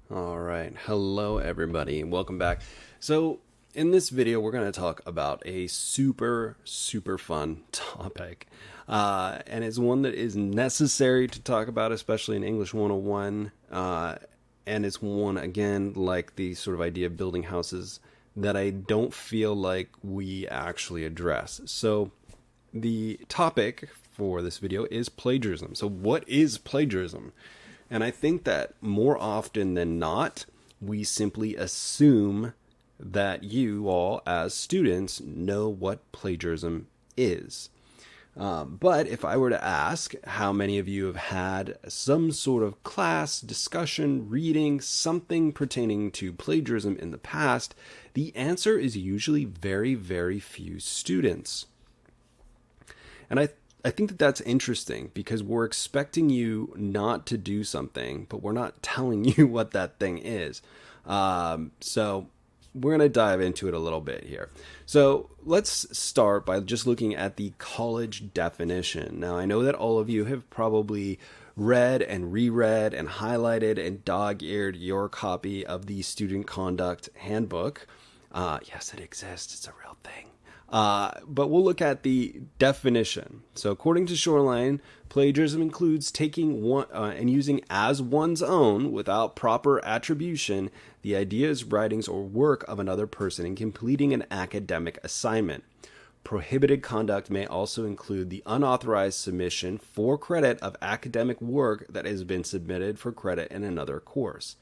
All right. Hello, everybody. Welcome back. So, in this video, we're going to talk about a super fun topic. And it's one that is necessary to talk about, especially in English 101. And it's one, again, like the sort of idea of building houses that I don't feel like we actually address. So, the topic for this video is plagiarism. So, what is plagiarism? And I think that more often than not, we simply assume that you all, as students, know what plagiarism is. But if I were to ask how many of you have had some sort of class, discussion, reading, something pertaining to plagiarism in the past, the answer is usually very few students. And I think that that's interesting because we're expecting you not to do something, but we're not telling you what that thing is. So we're going to dive into it a little bit here. So let's start by just looking at the college definition. Now, I know that all of you have probably read and reread and highlighted and dog-eared your copy of the Student Conduct Handbook. Yes, it exists. It's a real thing. But we'll look at the definition. So according to Shoreline, plagiarism includes taking one and using as one's own without proper attribution the ideas, writings, or work of another person in completing an academic assignment. Prohibited conduct may also include the unauthorized submission for credit of academic work that has been submitted for credit in another course.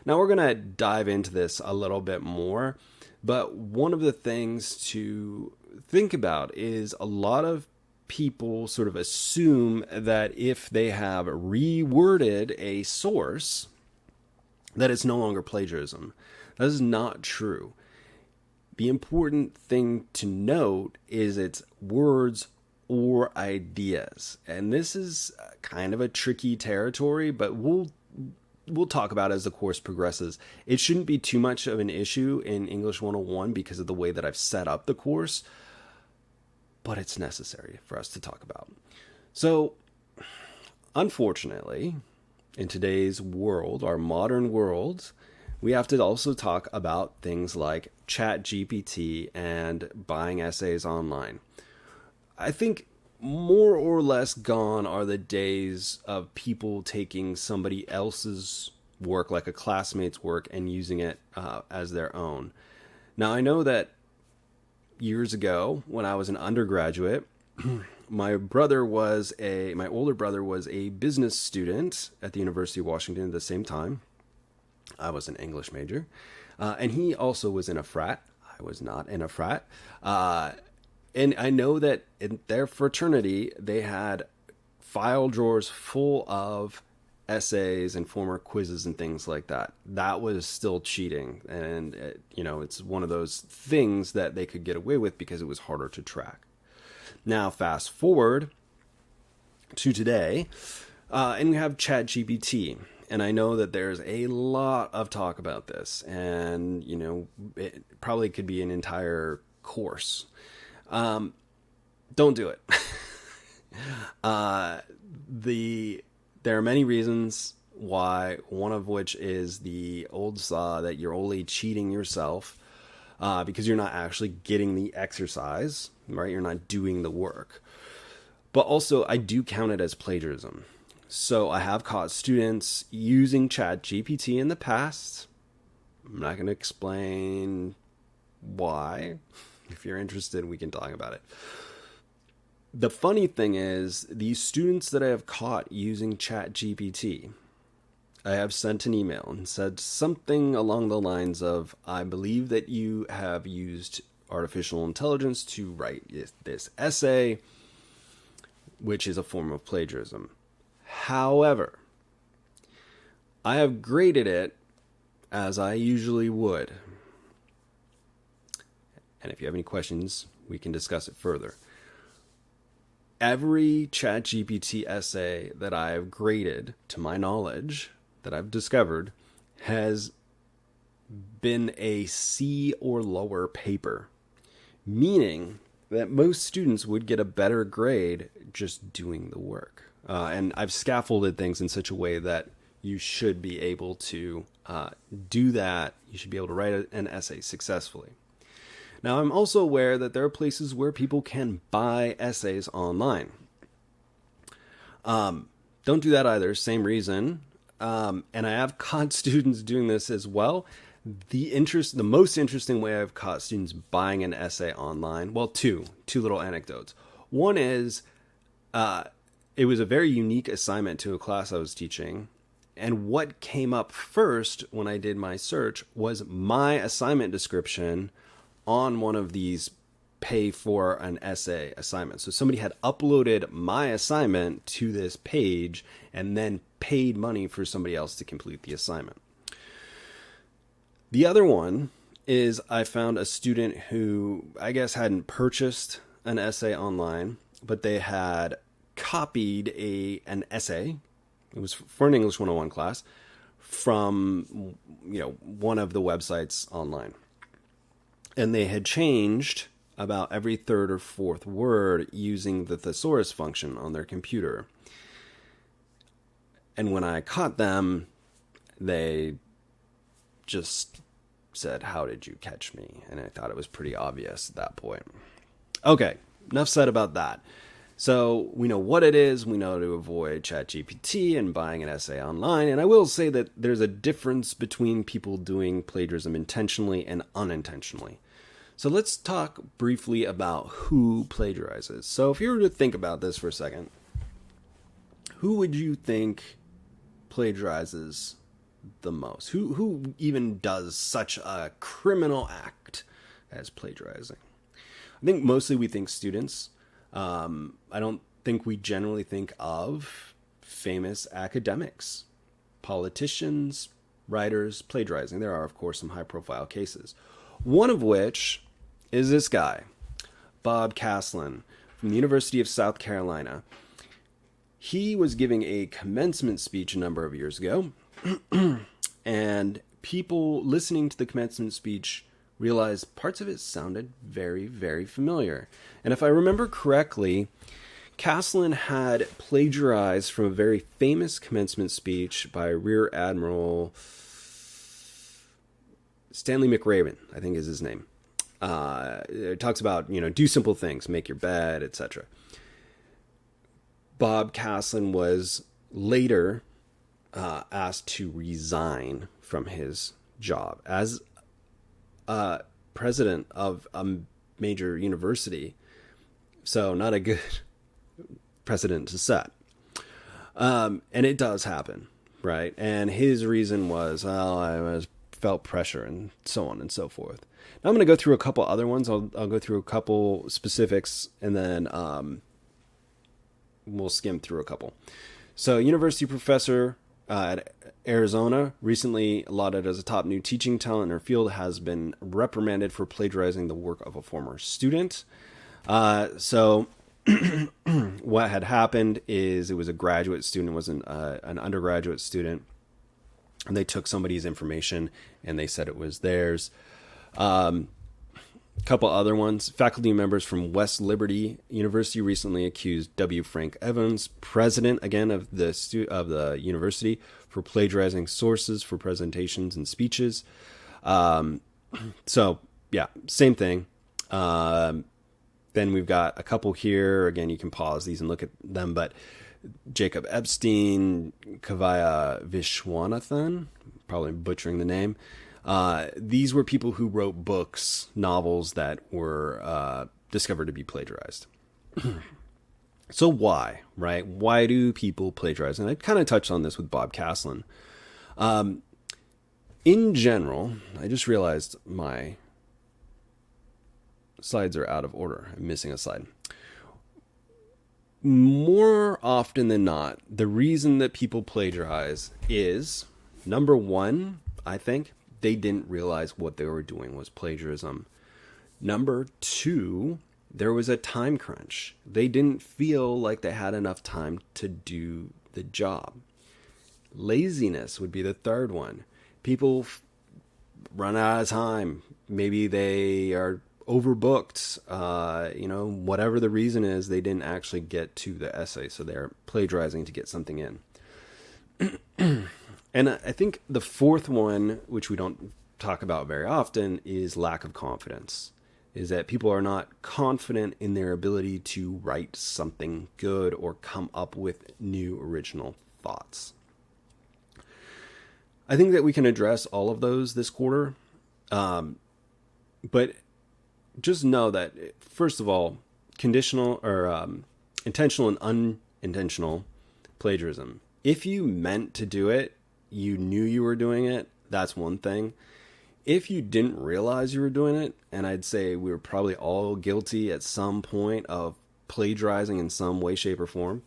Now we're going to dive into this a little bit more. But one of the things to think about is a lot of people sort of assume that if they have reworded a source, that it's no longer plagiarism. That is not true. The important thing to note is it's words or ideas. And this is kind of a tricky territory, but we'll talk about it as the course progresses. It shouldn't be too much of an issue in English 101 because of the way that I've set up the course, but it's necessary for us to talk about. So, unfortunately, in today's world, our modern world, we have to also talk about things like ChatGPT and buying essays online. I think more or less gone are the days of people taking somebody else's work, like a classmate's work, and using it as their own. Now, I know that years ago, when I was an undergraduate, my older brother was a business student at the University of Washington at the same time. I was an English major, and he also was in a frat. I was not in a frat. And I know that in their fraternity, they had file drawers full of essays and former quizzes and things like that. That was still cheating. And, it's one of those things that they could get away with because it was harder to track. Now, fast forward to today, and we have ChatGPT. And I know that there's a lot of talk about this. And, it probably could be an entire course. Don't do it. There are many reasons why, one of which is the old saw that you're only cheating yourself, because you're not actually getting the exercise, right? You're not doing the work. But also, I do count it as plagiarism. So I have caught students using ChatGPT in the past. I'm not going to explain why. If you're interested, we can talk about it. The funny thing is, these students that I have caught using ChatGPT, I have sent an email and said something along the lines of, I believe that you have used artificial intelligence to write this essay, which is a form of plagiarism. However, I have graded it as I usually would. And if you have any questions, we can discuss it further. Every ChatGPT essay that I have graded, to my knowledge, that I've discovered, has been a C or lower paper. Meaning that most students would get a better grade just doing the work. And I've scaffolded things in such a way that you should be able to do that. You should be able to write an essay successfully. Now, I'm also aware that there are places where people can buy essays online. Don't do that either. Same reason. And I have caught students doing this as well. The most interesting way I've caught students buying an essay online, well, two little anecdotes. One is, it was a very unique assignment to a class I was teaching. And what came up first when I did my search was my assignment description on one of these pay for an essay assignments. So somebody had uploaded my assignment to this page and then paid money for somebody else to complete the assignment. The other one is I found a student who I guess hadn't purchased an essay online, but they had copied an essay. It was for an English 101 class from one of the websites online. And they had changed about every third or fourth word using the thesaurus function on their computer. And when I caught them, they just said, "How did you catch me?" And I thought it was pretty obvious at that point. Okay, enough said about that. So we know what it is. We know to avoid ChatGPT and buying an essay online. And I will say that there's a difference between people doing plagiarism intentionally and unintentionally. So let's talk briefly about who plagiarizes. So if you were to think about this for a second, who would you think plagiarizes the most? Who even does such a criminal act as plagiarizing? I think mostly we think students. I don't think we generally think of famous academics, politicians, writers plagiarizing. There are, of course, some high-profile cases. One of which is this guy, Bob Caslin, from the University of South Carolina. He was giving a commencement speech a number of years ago, and people listening to the commencement speech realized parts of it sounded very, very familiar. And if I remember correctly, Caslin had plagiarized from a very famous commencement speech by Rear Admiral Stanley McRaven, I think is his name. It talks about, do simple things, make your bed, etc. Bob Caslin was later asked to resign from his job as president of a major university. So not a good precedent to set. And it does happen, right? And his reason was, I felt pressure and so on and so forth. Now I'm going to go through a couple other ones. I'll go through a couple specifics and then we'll skim through a couple. So university professor at Arizona, recently lauded as a top new teaching talent in her field, has been reprimanded for plagiarizing the work of a former student. So what had happened is it was a graduate student, it wasn't an undergraduate student, and they took somebody's information and they said it was theirs. Couple other ones. Faculty members from West Liberty University recently accused W. Frank Evans, president again of the university, for plagiarizing sources for presentations and speeches. So yeah, same thing. Then we've got a couple here. Again, you can pause these and look at them. But Jacob Epstein, Kavaya Vishwanathan, probably butchering the name. These were people who wrote books, novels that were discovered to be plagiarized. So why, right? Why do people plagiarize? And I kind of touched on this with Bob Caslin. In general, I just realized my slides are out of order. I'm missing a slide. More often than not, the reason that people plagiarize is, number one, I think, they didn't realize what they were doing was plagiarism. Number two, there was a time crunch. They didn't feel like they had enough time to do the job. Laziness would be the third one. People run out of time. Maybe they are overbooked. Whatever the reason is, they didn't actually get to the essay, so they're plagiarizing to get something in. And I think the fourth one, which we don't talk about very often, is lack of confidence. Is that people are not confident in their ability to write something good or come up with new original thoughts. I think that we can address all of those this quarter. But just know that, first of all, conditional or intentional and unintentional plagiarism. If you meant to do it, you knew you were doing it, that's one thing. If you didn't realize you were doing it, and I'd say we were probably all guilty at some point of plagiarizing in some way, shape, or form.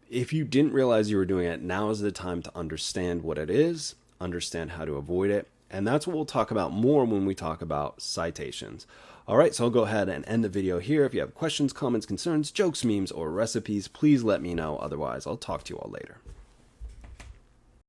If you didn't realize you were doing it, now is the time to understand what it is, understand how to avoid it. And that's what we'll talk about more when we talk about citations. All right, so I'll go ahead and end the video here. If you have questions, comments, concerns, jokes, memes, or recipes, please let me know. Otherwise, I'll talk to you all later.